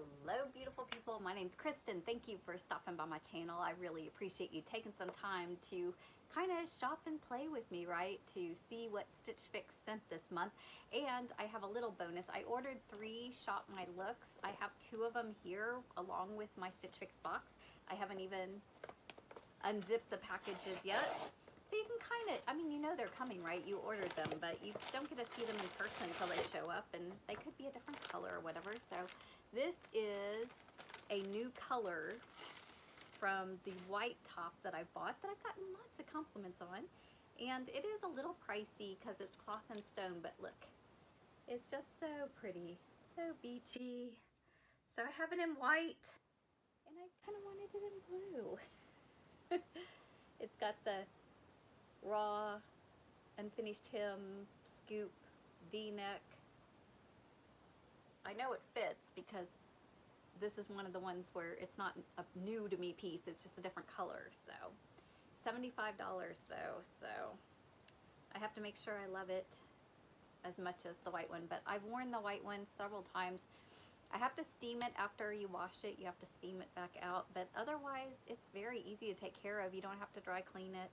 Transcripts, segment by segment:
Hello beautiful people, my name's Kristen. Thank you for stopping by my channel. I really appreciate you taking some time to kind of shop and play with me, right? To see what Stitchfix sent this month. And I have a little bonus. I ordered 3 Shop My Looks. I have 2 of them here along with my Stitchfix box. I haven't even unzipped the packages yet. So you can kind of, I mean, you know they're coming, right? You ordered them, but you don't get to see them in person until they show up, and they could be a different color or whatever. So this is a new color from the white top that I bought that I've gotten lots of compliments on. And it is a little pricey because it's cloth and stone, but look, it's just so pretty, so beachy. So I have it in white, and I kind of wanted it in blue. It's got the raw, unfinished hem, scoop, V-neck. I know it fits because this is one of the ones where it's not a new to me piece, it's just a different color. So $75 though, so I have to make sure I love it as much as the white one, but I've worn the white one several times. I have to steam it after you wash it. You have to steam it back out, but otherwise it's very easy to take care of. You don't have to dry clean it.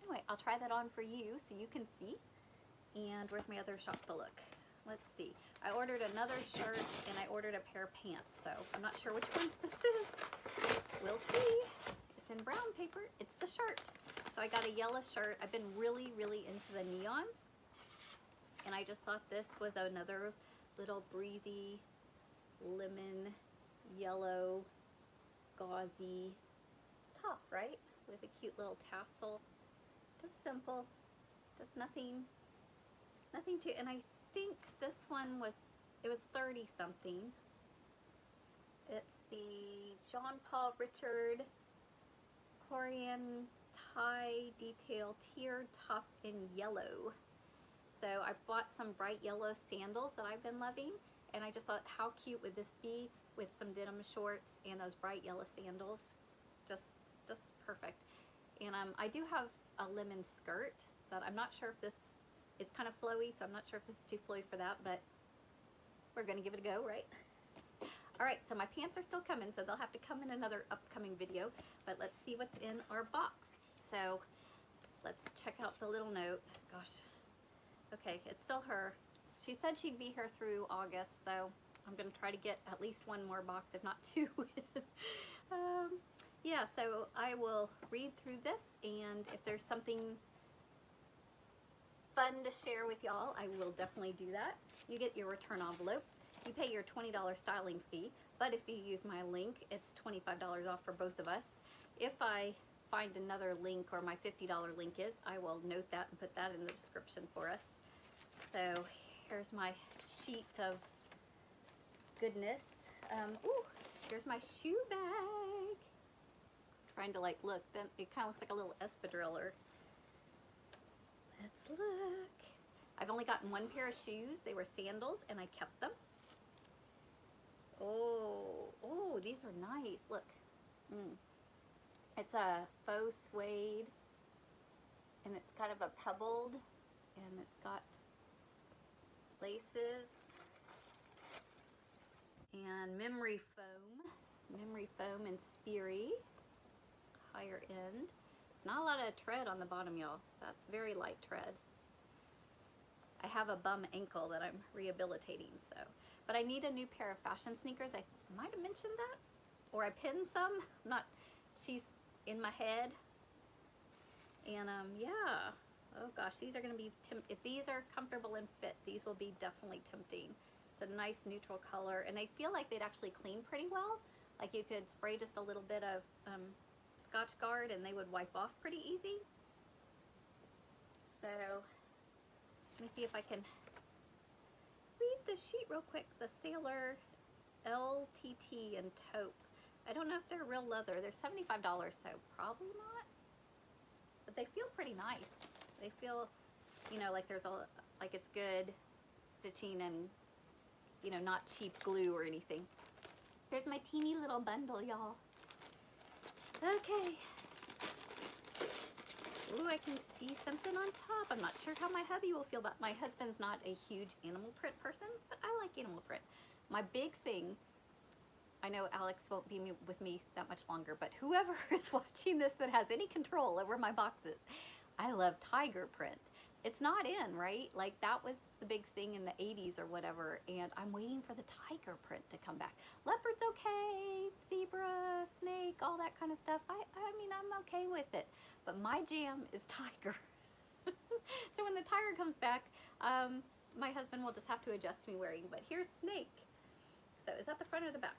Anyway, I'll try that on for you so you can see. And where's my other shop to look? Let's see. I ordered another shirt and I ordered a pair of pants, so I'm not sure which ones this is. We'll see. It's in brown paper. It's the shirt. So I got a yellow shirt. I've been really into the neons, and I just thought this was another little breezy lemon yellow gauzy top, right? With a cute little tassel. Just simple, just nothing too, and I think this one was, it was 30 something. It's the JohnPaulRichard Tiered Tiered top in yellow. So I bought some bright yellow sandals that I've been loving, and I just thought, how cute would this be with some denim shorts and those bright yellow sandals? Just perfect. And I do have a lemon skirt that I'm not sure if this is kind of flowy, so I'm not sure if this is too flowy for that, but we're gonna give it a go, right? All right, so my pants are still coming, so they'll have to come in another upcoming video, but let's see what's in our box. So let's check out the little note. Gosh, okay, it's still her. She said she'd be here through August, so I'm gonna try to get at least 1 more box, if not 2. Yeah, so I will read through this, and if there's something fun to share with y'all, I will definitely do that. You get your return envelope. You pay your $20 styling fee, but if you use my link, it's $25 off for both of us. If I find another link, or my $50 link is, I will note that and put that in the description for us. So here's my sheet of goodness. Ooh, here's my shoe bag. Trying to like look, then it kind of looks like a little espadriller. Let's look. I've only gotten 1 pair of shoes. They were sandals and I kept them. Oh, these are nice. Look. It's a faux suede, and it's kind of a pebbled, and it's got laces and memory foam and Sperry. Higher end. It's not a lot of tread on the bottom, y'all. That's very light tread. I have a bum ankle that I'm rehabilitating, so. But I need a new pair of fashion sneakers. I might have mentioned that, or I pinned some. She's in my head. And yeah. Oh gosh, these are gonna be, if these are comfortable and fit, these will be definitely tempting. It's a nice neutral color, and I feel like they'd actually clean pretty well. Like you could spray just a little bit of Scotch Guard and they would wipe off pretty easy. So let me see if I can read the sheet real quick. The Sailor LTT and taupe. I don't know if they're real leather. They're $75, so probably not. But they feel pretty nice. They feel, you know, like there's all, like it's good stitching and, you know, not cheap glue or anything. Here's my teeny little bundle, y'all. Okay. Ooh, I can see something on top. I'm not sure how my hubby will feel about. My husband's not a huge animal print person, but I like animal print. My big thing, I know Alex won't be with me that much longer, but whoever is watching this that has any control over my boxes, I love tiger print. It's not in, right? Like that was the big thing in the 80s or whatever, and I'm waiting for the tiger print to come back. Leopard's okay, zebra, snake, all that kind of stuff. I mean, I'm okay with it, but my jam is tiger. So when the tiger comes back, my husband will just have to adjust me wearing, but here's snake. So is that the front or the back?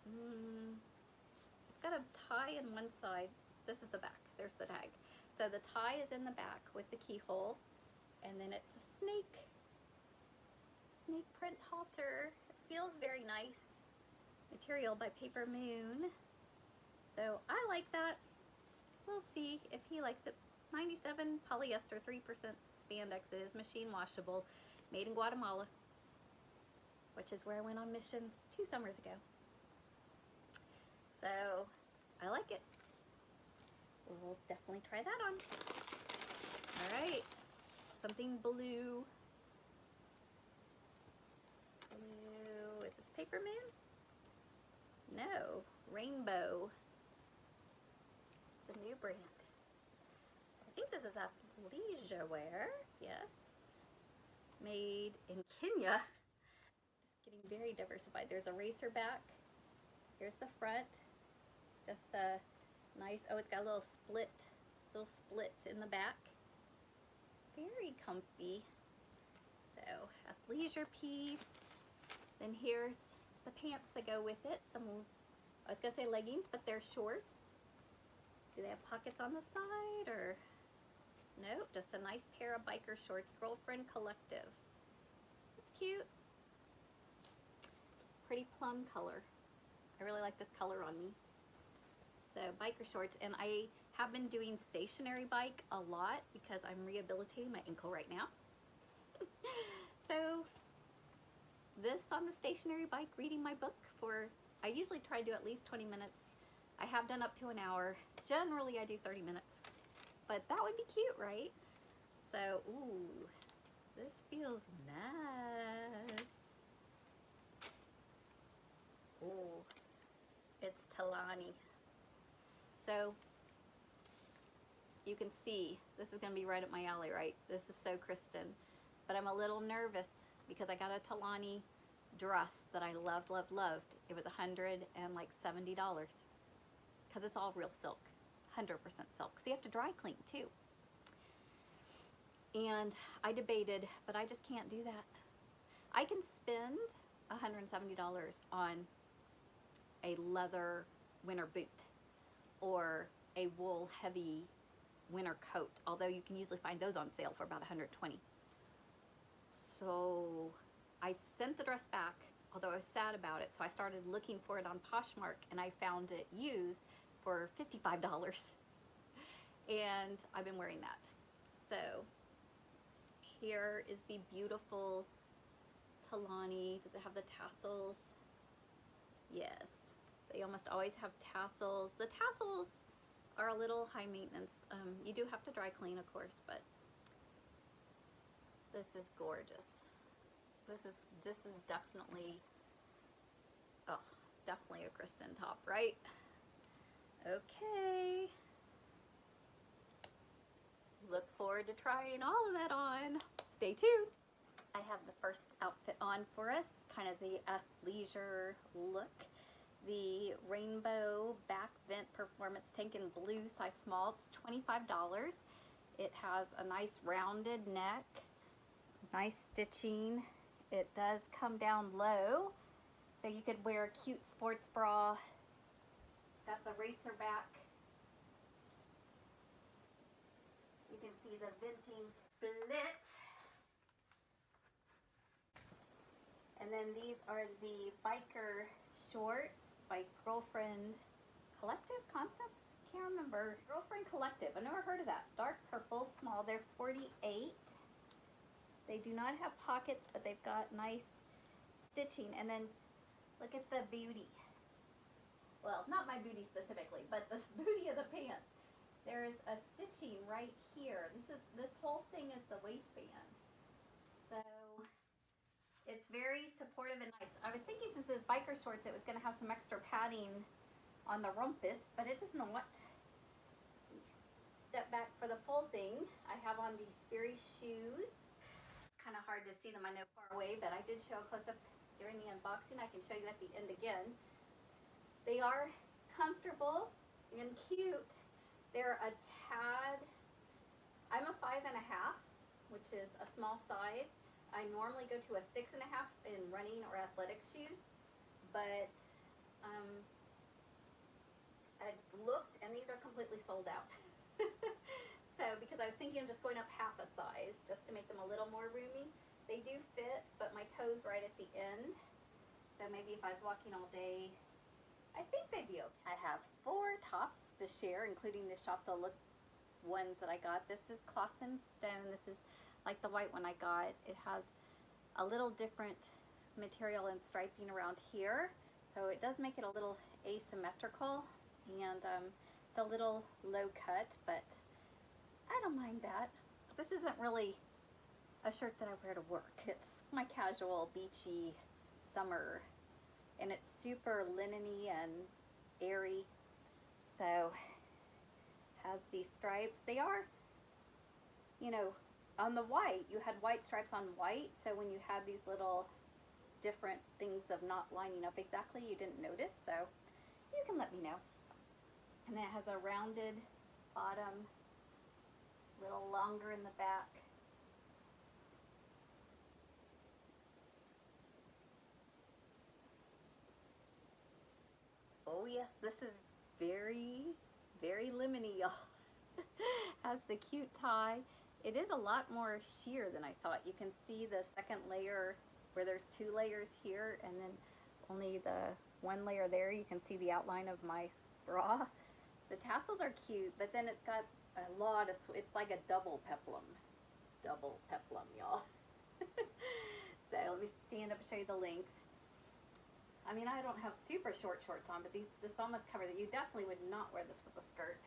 It's got a tie in one side. This is the back. There's the tag. So the tie is in the back with the keyhole, and then it's a snake print halter. It feels very nice. Material by Papermoon. So I like that. We'll see if he likes it. 97 polyester, 3% spandex. It is machine washable, made in Guatemala, which is where I went on missions 2 summers ago. So I like it. We'll definitely try that on. All right, something blue. Blue, is this Papermoon? No, Rainbeau. It's a new brand. I think this is athleisure wear, yes. Made in Kenya. Just getting very diversified. There's a racer back. Here's the front. It's just a nice, oh, it's got a little split in the back. Very comfy. So, athleisure piece. Then here's the pants that go with it. Some, I was gonna say leggings, but they're shorts. Do they have pockets on the side, or? Nope, just a nice pair of biker shorts, Girlfriend Collective. It's cute. It's a pretty plum color. I really like this color on me. So biker shorts, and I have been doing stationary bike a lot because I'm rehabilitating my ankle right now. So this on the stationary bike, reading my book for, I usually try to do at least 20 minutes. I have done up to an hour. Generally I do 30 minutes. But that would be cute, right? So, ooh, this feels nice. Ooh, it's Tolani. So, you can see, this is gonna be right up my alley, right? This is so Kristen. But I'm a little nervous because I got a Tolani dress that I loved, loved, loved. It was $170 because it's all real silk. 100% silk. So you have to dry clean too. And I debated, but I just can't do that. I can spend $170 on a leather winter boot or a wool heavy winter coat, although you can usually find those on sale for about $120. So I sent the dress back, although I was sad about it, so I started looking for it on Poshmark, and I found it used for $55, and I've been wearing that. So here is the beautiful Tolani. Does it have the tassels? Yes, they almost always have tassels. The tassels are a little high maintenance. You do have to dry clean, of course, but this is gorgeous. This is definitely, oh, definitely a Kristen top, right? Okay. Look forward to trying all of that on. Stay tuned. I have the first outfit on for us, kind of the athleisure look. The Rainbeau back vent performance tank in blue, size small. It's $25. It has a nice rounded neck, nice stitching. It does come down low, so you could wear a cute sports bra. It's got the racer back. You can see the venting split. And then these are the biker shorts by Girlfriend Collective Concepts? Can't remember. Girlfriend Collective. I've never heard of that. Dark purple, small. They're $48. They do not have pockets, but they've got nice stitching. And then look at the booty. Well, not my booty specifically, but the booty of the pants. There is a stitching right here. This whole thing is the waistband. So it's it's very supportive and nice. I was thinking since it's biker shorts, it was going to have some extra padding on the rumpus, but it does not. Step back for the full thing. I have on these Sperry shoes. It's kind of hard to see them, I know, far away, but I did show a close-up during the unboxing. I can show you at the end again. They are comfortable and cute. They're a tad, I'm a 5.5, which is a small size. I normally go to a 6.5 in running or athletic shoes, but I looked and these are completely sold out. So, because I was thinking of just going up half a size just to make them a little more roomy. They do fit, but my toe's right at the end. So maybe if I was walking all day, I think they'd be okay. I have 4 tops to share, including the Shop the Look ones that I got. This is Cloth and Stone. This is like the white one I got. It has a little different material and striping around here. So it does make it a little asymmetrical, and it's a little low cut, but I don't mind that. This isn't really a shirt that I wear to work. It's my casual, beachy summer, and it's super linen-y and airy. So has these stripes. They are, you know, on the white, you had white stripes on white, so when you had these little different things of not lining up exactly, you didn't notice, so you can let me know. And then it has a rounded bottom, a little longer in the back. Oh yes, this is very, very lemony, y'all. Has the cute tie. It is a lot more sheer than I thought. You can see the second layer where there's 2 layers here, and then only the 1 layer there. You can see the outline of my bra. The tassels are cute, but then it's got a lot of, it's like a double peplum. Double peplum, y'all. So let me stand up and show you the length. I mean, I don't have super short shorts on, but this almost covers it. You definitely would not wear this with a skirt.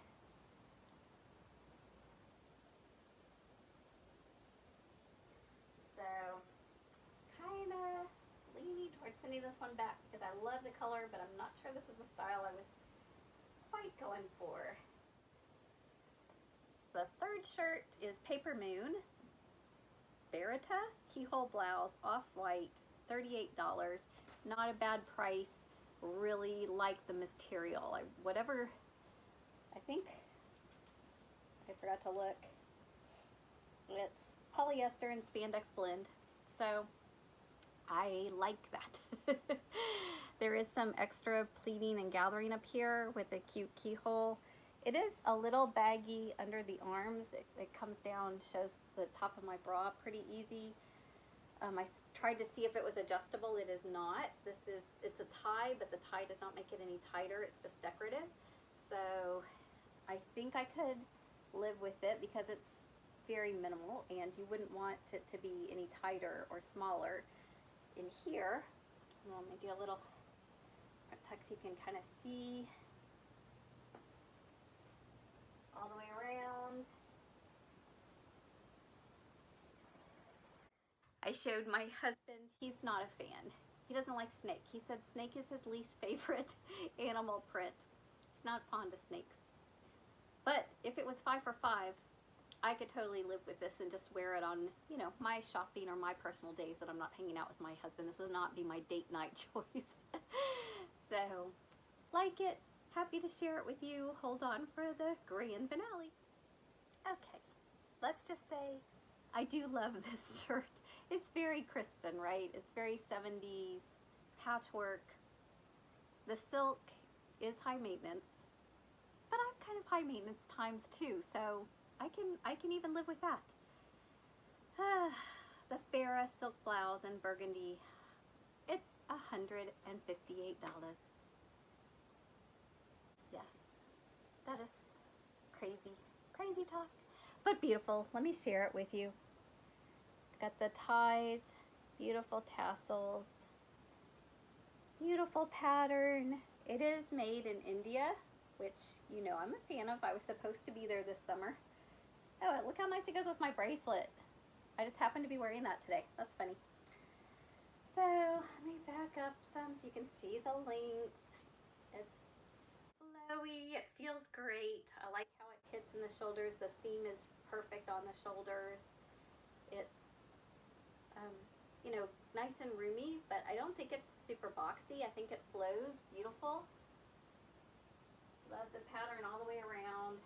So, kind of leaning towards sending this one back because I love the color, but I'm not sure this is the style I was quite going for. The third shirt is Papermoon, Barita, Keyhole blouse, off-white, $38. Not a bad price. Really like the material. I think I forgot to look. It's polyester and spandex blend, so I like that. There is some extra pleating and gathering up here with a cute keyhole. It is a little baggy under the arms. It comes down, shows the top of my bra pretty easy. I tried to see if it was adjustable. It is not. It's a tie, but the tie does not make it any tighter. It's just decorative. So I think I could live with it because it's very minimal, and you wouldn't want it to be any tighter or smaller. In here, let me do a little front tuck so you can kind of see all the way around. I showed my husband. He's not a fan. He doesn't like snake. He said snake is his least favorite animal print. He's not fond of snakes. But if it was 5 for $5, I could totally live with this and just wear it on, you know, my shopping or my personal days that I'm not hanging out with my husband. This would not be my date night choice. So, like it. Happy to share it with you. Hold on for the grand finale. Okay, let's just say I do love this shirt. It's very Kristen, right? It's very 70s patchwork. The silk is high maintenance, but I'm kind of high maintenance times 2, so I can even live with that. The Farrah silk blouse in burgundy. It's $158. Yes, that is crazy, crazy talk, but beautiful. Let me share it with you. Got the ties, beautiful tassels, beautiful pattern. It is made in India, which, you know, I'm a fan of. I was supposed to be there this summer. Oh, look how nice it goes with my bracelet. I just happened to be wearing that today. That's funny. So up some so you can see the length. It's flowy, it feels great. I like how it hits in the shoulders. The seam is perfect on the shoulders. It's, you know, nice and roomy, but I don't think it's super boxy. I think it flows beautiful. Love the pattern all the way around.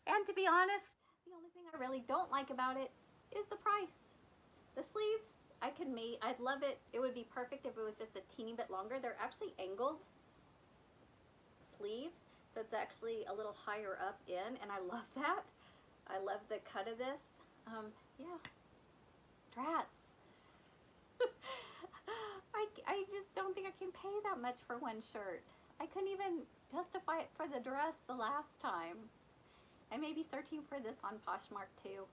And to be honest, the only thing I really don't like about it is the price. The sleeves, I'd love it. It would be perfect if it was just a teeny bit longer. They're actually angled sleeves, so it's actually a little higher up in, and I love that. I love the cut of this. Yeah, drats. I just don't think I can pay that much for one shirt. I couldn't even justify it for the dress the last time. I may be searching for this on Poshmark too.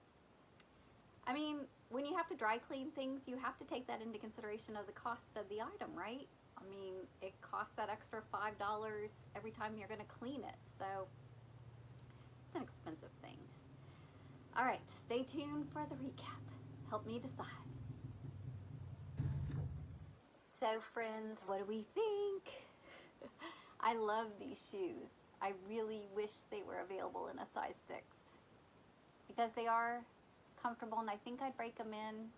I mean, when you have to dry clean things, you have to take that into consideration of the cost of the item, right? I mean, it costs that extra $5 every time you're going to clean it, so it's an expensive thing. All right, stay tuned for the recap. Help me decide. So friends, what do we think? I love these shoes. I really wish they were available in a size 6 because they are comfortable, and I think I'd break them in.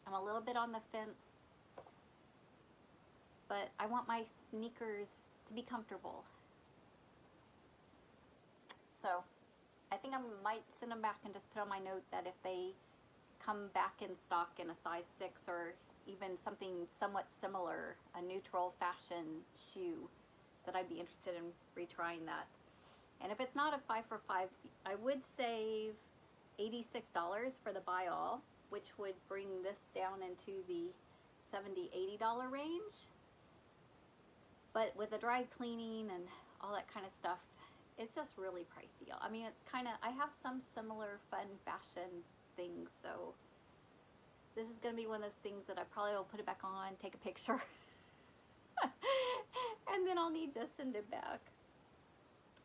I'm a little bit on the fence, but I want my sneakers to be comfortable. So I think I might send them back and just put on my note that if they come back in stock in a size 6 or even something somewhat similar, a neutral fashion shoe, that I'd be interested in retrying that. And if it's not a 5 for 5, I would save $86 for the buy all, which would bring this down into the $70–$80 range. But with the dry cleaning and all that kind of stuff, it's just really pricey. I mean, it's kind of, I have some similar fun fashion things, so this is going to be one of those things that I probably will put it back on, take a picture, and then I'll need to send it back.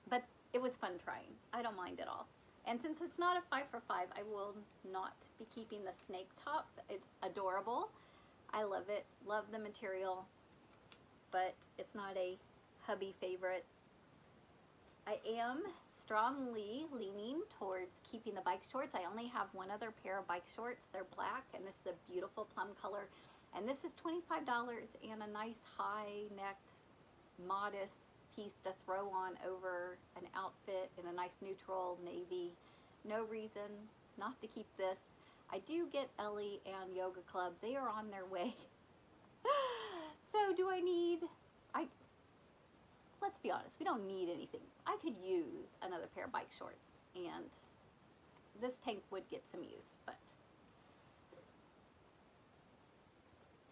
But it was fun trying. I don't mind at all. And since it's not a 5 for 5, I will not be keeping the snake top. It's adorable. I love it. Love the material. But it's not a hubby favorite. I am strongly leaning towards keeping the bike shorts. I only have one other pair of bike shorts. They're black, and this is a beautiful plum color. And this is $25 and a nice high-necked, modest piece to throw on over an outfit in a nice neutral navy. No reason not to keep this. I do get Ellie and Yoga Club. They are on their way. So do I need, let's be honest, we don't need anything. I could use another pair of bike shorts, and this tank would get some use, but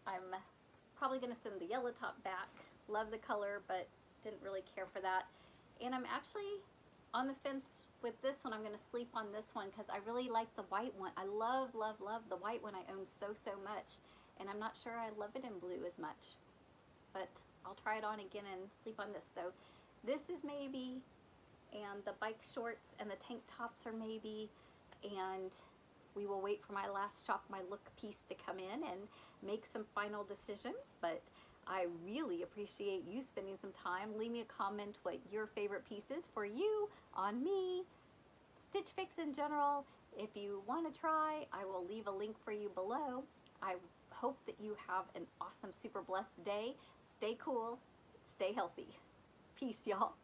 I'm probably going to send the yellow top back. Love the color, but didn't really care for that. And I'm actually on the fence with this one. I'm going to sleep on this one because I really like the white one. I love, love, love the white one. I own so much, and I'm not sure I love it in blue as much, but I'll try it on again and sleep on this. So this is maybe, and the bike shorts and the tank tops are maybe, and we will wait for my last Shop My Look piece to come in and make some final decisions. But I really appreciate you spending some time. Leave me a comment what your favorite piece is for you, on me, Stitchfix in general. If you want to try, I will leave a link for you below. I hope that you have an awesome, super blessed day. Stay cool, stay healthy. Peace, y'all.